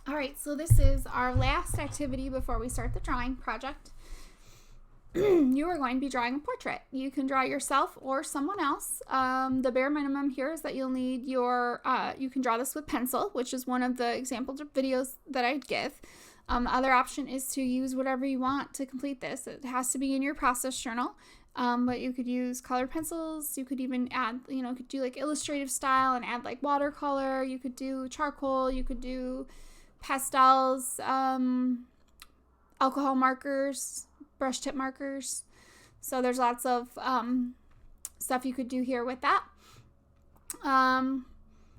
All right, so this is our last activity before we start the drawing project. You are going to be drawing a portrait. You can draw yourself or someone else. The bare minimum here is that you'll need your, you can draw this with pencil, which is one of the example videos that I give. The other option is to use whatever you want to complete this. It has to be in your process journal, but you could use colored pencils. You could even add, could do like illustrative style and add like watercolor. You could do charcoal. You could do pastels, alcohol markers, brush tip markers. So there's lots of stuff you could do here with that.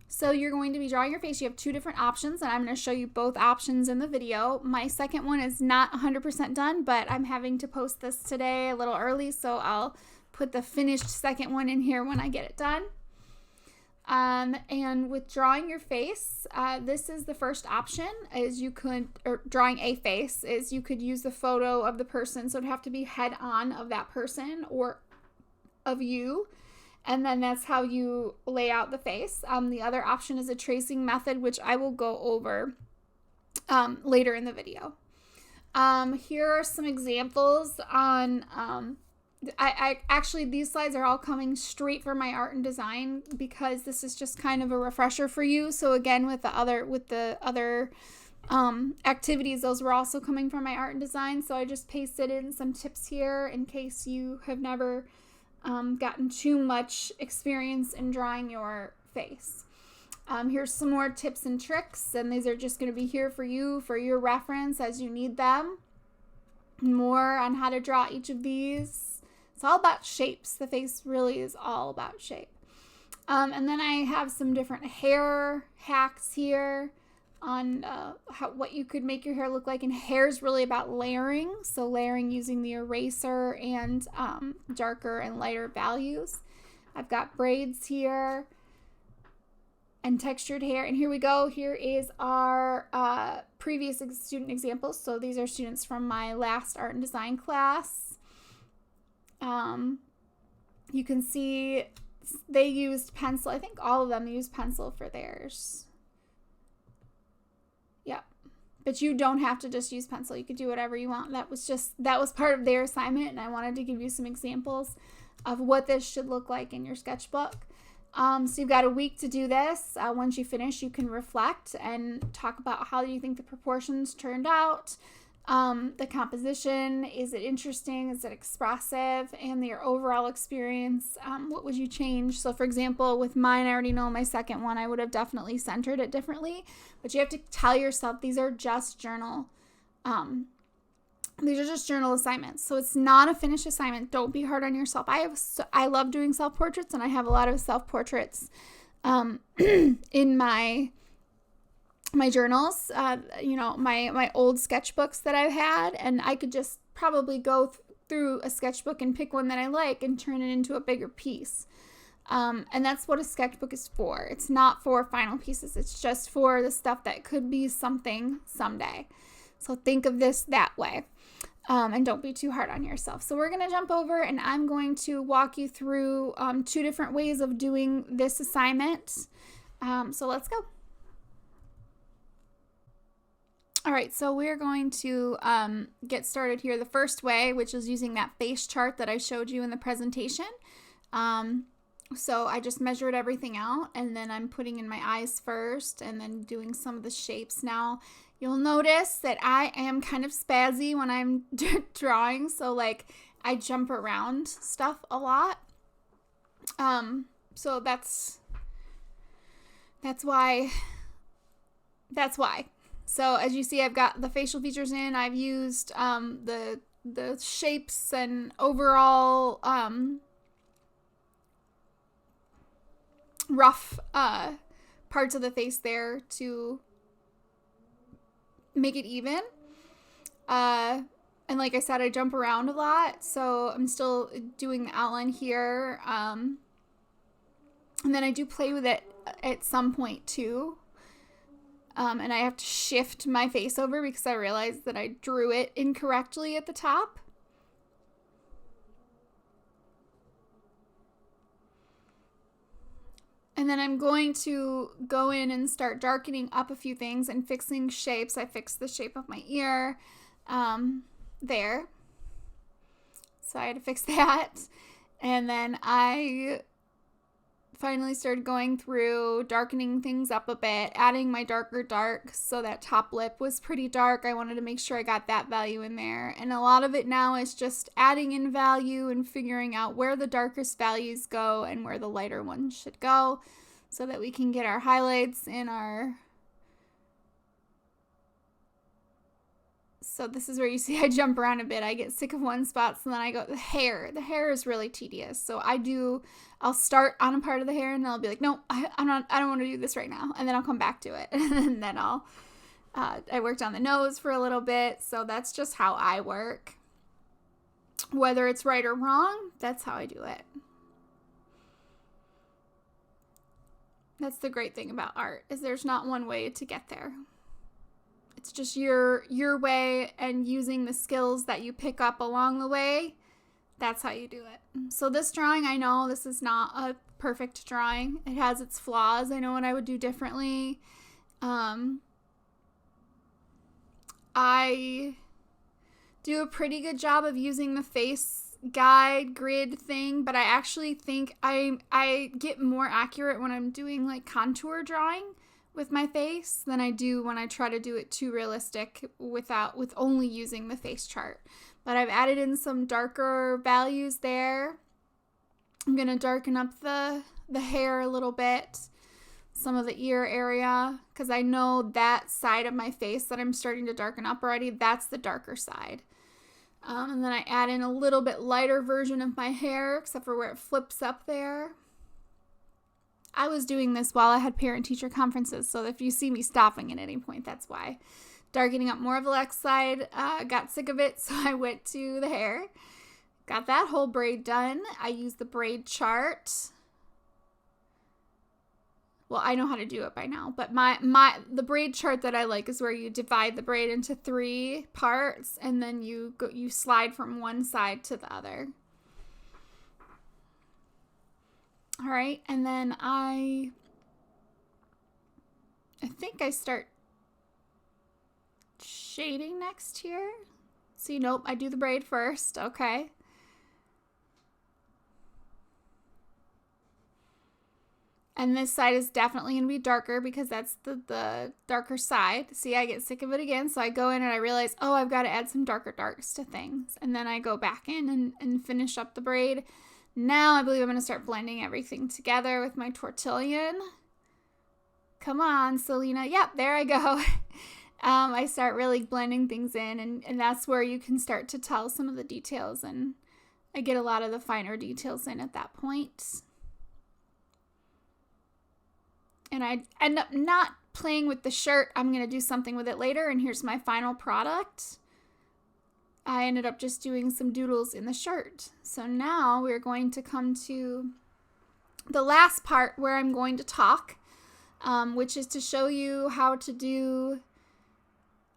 So you're going to be drawing your face. You have two different options, and I'm going to show you both options in the video. My second one is not 100% done, but I'm having to post this today a little early, so I'll put the finished second one in here when I get it done. And with drawing your face, this is the first option, is you could, or drawing a face, is you could use the photo of the person. So it'd have to be head on of that person or of you. And then that's how you lay out the face. The other option is a tracing method, which I will go over later in the video. Here are some examples on, I actually, these slides are all coming straight from my art and design because this is just kind of a refresher for you. So again, with the other activities, those were also coming from my art and design. So I just pasted in some tips here in case you have never gotten too much experience in drawing your face. Here's some more tips and tricks, and these are just going to be here for you for your reference as you need them. More on how to draw each of these. It's all about shapes. The face really is all about shape. And then I have some different hair hacks here on what you could make your hair look like. And hair is really about layering. So layering using the eraser and darker and lighter values. I've got braids here and textured hair. And here we go. Here is our previous student examples. So these are students from my last art and design class. You can see they used pencil. I think all of them used pencil for theirs. Yep. But you don't have to just use pencil. You could do whatever you want. That was part of their assignment, and I wanted to give you some examples of what this should look like in your sketchbook. So you've got a week to do this. Once you finish, you can reflect and talk about how you think the proportions turned out. The composition, is it interesting, is it expressive, and your overall experience, what would you change? So for example, with mine, I already know my second one, I would have definitely centered it differently, but you have to tell yourself these are just journal assignments. So it's not a finished assignment. Don't be hard on yourself. I love doing self-portraits, and I have a lot of self-portraits in my journals, my old sketchbooks that I've had, and I could just probably go through a sketchbook and pick one that I like and turn it into a bigger piece. And that's what a sketchbook is for. It's not for final pieces. It's just for the stuff that could be something someday. So think of this that way. And don't be too hard on yourself. So we're going to jump over, and I'm going to walk you through two different ways of doing this assignment. So let's go. All right, so we're going to get started here the first way, which is using that face chart that I showed you in the presentation. So I just measured everything out, and then I'm putting in my eyes first and then doing some of the shapes. Now, you'll notice that I am kind of spazzy when I'm drawing, so like I jump around stuff a lot. So that's why. So as you see, I've got the facial features in. I've used the shapes and overall rough parts of the face there to make it even. And like I said, I jump around a lot, so I'm still doing the outline here. And then I do play with it at some point too. And I have to shift my face over because I realized that I drew it incorrectly at the top. And then I'm going to go in and start darkening up a few things and fixing shapes. I fixed the shape of my ear there. So I had to fix that. And then I finally started going through, darkening things up a bit, adding my darker dark. So that top lip was pretty dark. I wanted to make sure I got that value in there. And a lot of it now is just adding in value and figuring out where the darkest values go and where the lighter ones should go so that we can get our highlights in our... So this is where you see I jump around a bit. I get sick of one spot, so then I go, the hair. The hair is really tedious. So I'll start on a part of the hair and then I'll be like, no, I don't want to do this right now. And then I'll come back to it. And then I worked on the nose for a little bit. So that's just how I work. Whether it's right or wrong, that's how I do it. That's the great thing about art, is there's not one way to get there. It's just your way, and using the skills that you pick up along the way. That's how you do it. So this drawing, I know this is not a perfect drawing. It has its flaws. I know what I would do differently. I do a pretty good job of using the face guide grid thing, but I actually think I get more accurate when I'm doing like contour drawing with my face than I do when I try to do it too realistic with only using the face chart. But I've added in some darker values there. I'm going to darken up the hair a little bit, some of the ear area, because I know that side of my face that I'm starting to darken up already, that's the darker side. And then I add in a little bit lighter version of my hair, except for where it flips up there. I was doing this while I had parent-teacher conferences, so if you see me stopping at any point, that's why. Darkening up more of the left side, got sick of it, so I went to the hair. Got that whole braid done. I used the braid chart. Well, I know how to do it by now, but the braid chart that I like is where you divide the braid into 3 parts, and then you slide from one side to the other. All right, and then I think I start shading next here. See, nope, I do the braid first. Okay. And this side is definitely going to be darker because that's the darker side. See, I get sick of it again, so I go in and I realize, oh, I've got to add some darker darks to things. And then I go back in and finish up the braid. Now I believe I'm going to start blending everything together with my tortillon. Come on, Selena. Yep, there I go. I start really blending things in, and that's where you can start to tell some of the details, and I get a lot of the finer details in at that point. And I end up not playing with the shirt. I'm going to do something with it later, and here's my final product. I ended up just doing some doodles in the shirt. So now we're going to come to the last part where I'm going to talk, which is to show you how to do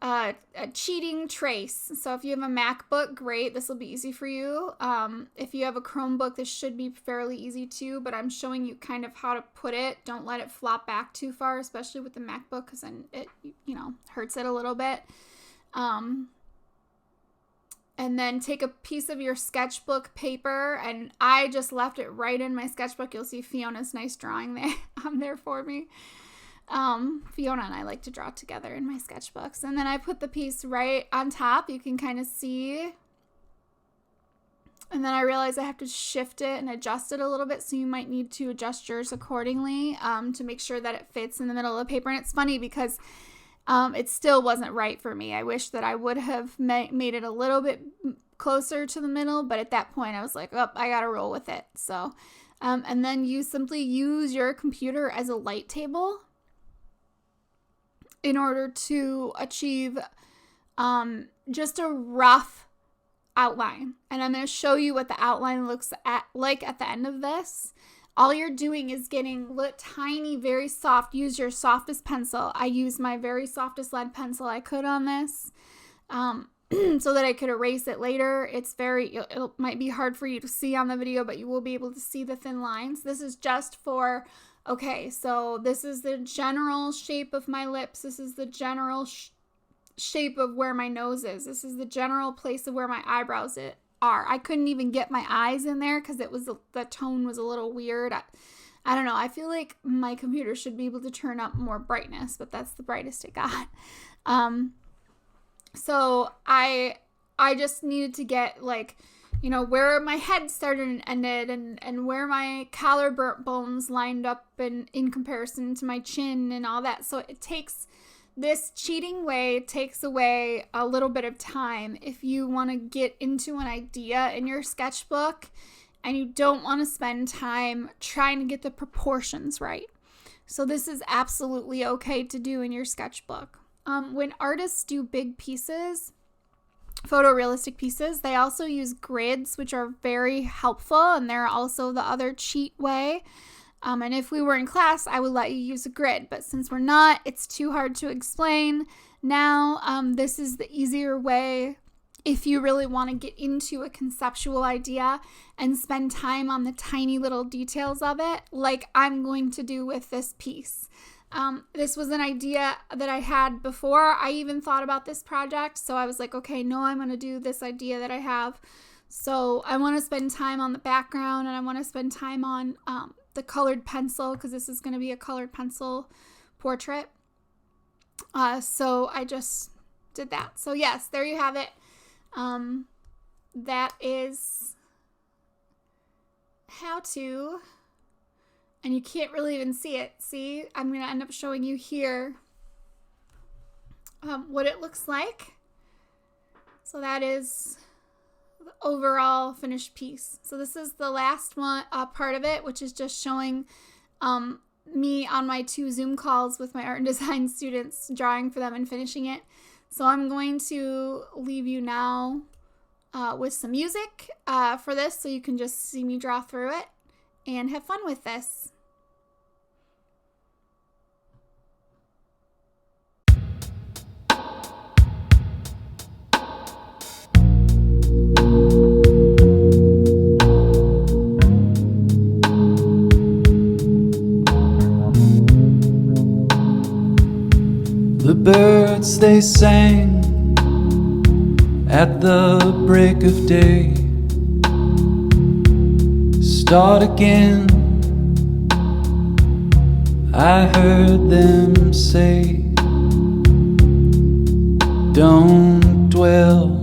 a cheating trace. So if you have a MacBook, great, this will be easy for you. If you have a Chromebook, this should be fairly easy too, but I'm showing you kind of how to put it. Don't let it flop back too far, especially with the MacBook, because then it, hurts it a little bit. And then take a piece of your sketchbook paper, and I just left it right in my sketchbook. You'll see Fiona's nice drawing there there for me. Fiona and I like to draw together in my sketchbooks. And then I put the piece right on top. You can kind of see. And then I realize I have to shift it and adjust it a little bit, so you might need to adjust yours accordingly to make sure that it fits in the middle of the paper. And it's funny because it still wasn't right for me. I wish that I would have made it a little bit closer to the middle, but at that point I was like, oh, I gotta roll with it. So, and then you simply use your computer as a light table in order to achieve just a rough outline. And I'm going to show you what the outline looks like at the end of this. All you're doing is getting tiny, very soft. Use your softest pencil. I used my very softest lead pencil I could on this. so that I could erase it later. It might be hard for you to see on the video, but you will be able to see the thin lines. This is just for, okay, so this is the general shape of my lips. This is the general shape of where my nose is. This is the general place of where my eyebrows are. I couldn't even get my eyes in there because the tone was a little weird. I don't know. I feel like my computer should be able to turn up more brightness, but that's the brightest it got. So I just needed to get like, you know, where my head started and ended and where my collarbones lined up and in comparison to my chin and all that. So this cheating way takes away a little bit of time if you want to get into an idea in your sketchbook and you don't want to spend time trying to get the proportions right. So this is absolutely okay to do in your sketchbook. When artists do big pieces, photorealistic pieces, they also use grids, which are very helpful, and they're also the other cheat way. And if we were in class, I would let you use a grid, but since we're not, it's too hard to explain now. This is the easier way if you really want to get into a conceptual idea and spend time on the tiny little details of it, like I'm going to do with this piece. This was an idea that I had before I even thought about this project. So I was like, okay, no, I'm going to do this idea that I have. So I want to spend time on the background and I want to spend time on the colored pencil because this is going to be a colored pencil portrait. So I just did that. So yes, there you have it. That is how to, and you can't really even see it. See, I'm going to end up showing you here what it looks like. So that is the overall finished piece. So this is the last one part of it, which is just showing me on my 2 Zoom calls with my art and design students, drawing for them and finishing it. So I'm going to leave you now with some music for this so you can just see me draw through it and have fun with this. The birds they sang at the break of day. Start again, I heard them say. Don't dwell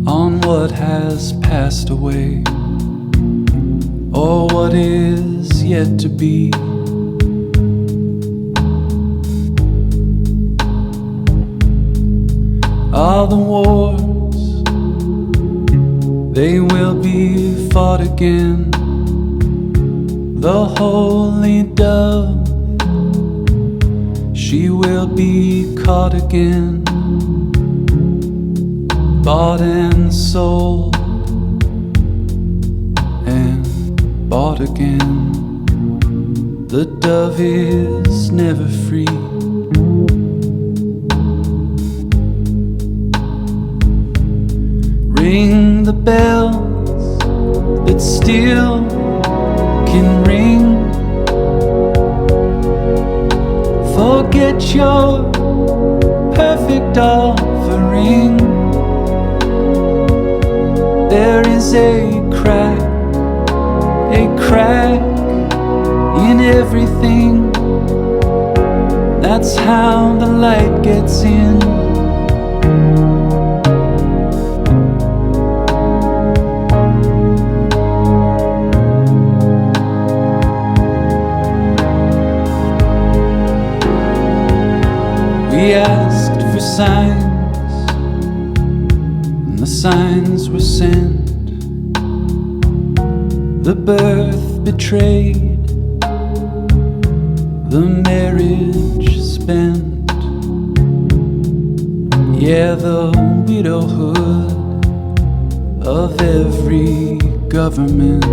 on what has passed away, or what is yet to be. All the wars, they will be fought again. The holy dove, she will be caught again. Bought and sold and bought again. The dove is never free. Ring the bells that still can ring. Forget your perfect offering. There is a crack in everything. That's how the light gets in. We asked for signs, and the signs were sent. The birth betrayed, the marriage spent. Yeah, the widowhood of every government.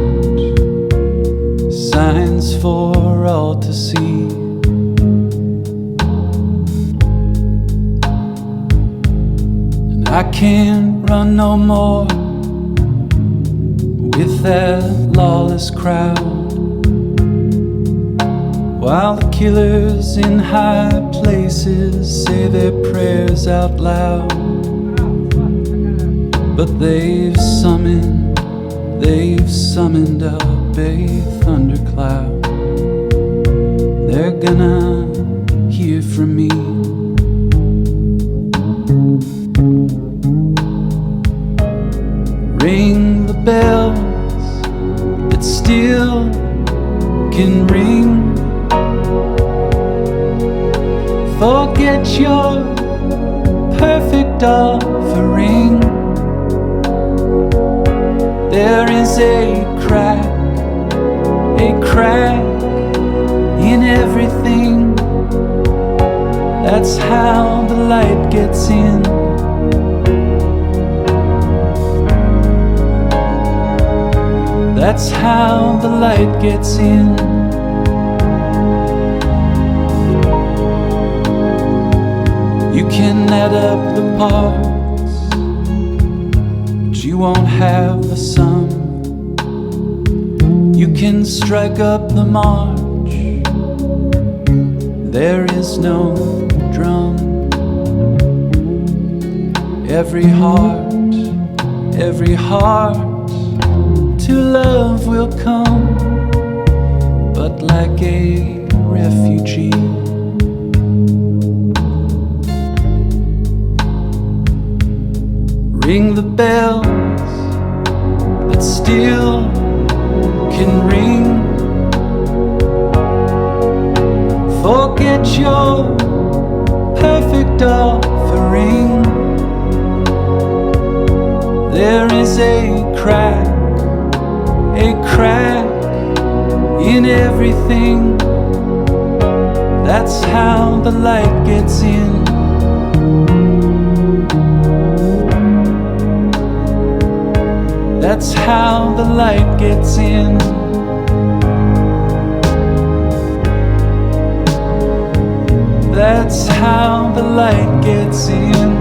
Signs for all to see. I can't run no more with that lawless crowd, while the killers in high places say their prayers out loud. But they've summoned up a thundercloud. They're gonna hear from me. Ring the bells that still can ring. Forget your perfect offering. There is a crack in everything. That's how the light gets in. That's how the light gets in. You can add up the parts, but you won't have the sum. You can strike up the march, there is no drum. Every heart to love will come, but like a refugee. Ring the bells that still can ring. Forget your perfect offering. There is a crack in everything. That's how the light gets in. That's how the light gets in. That's how the light gets in.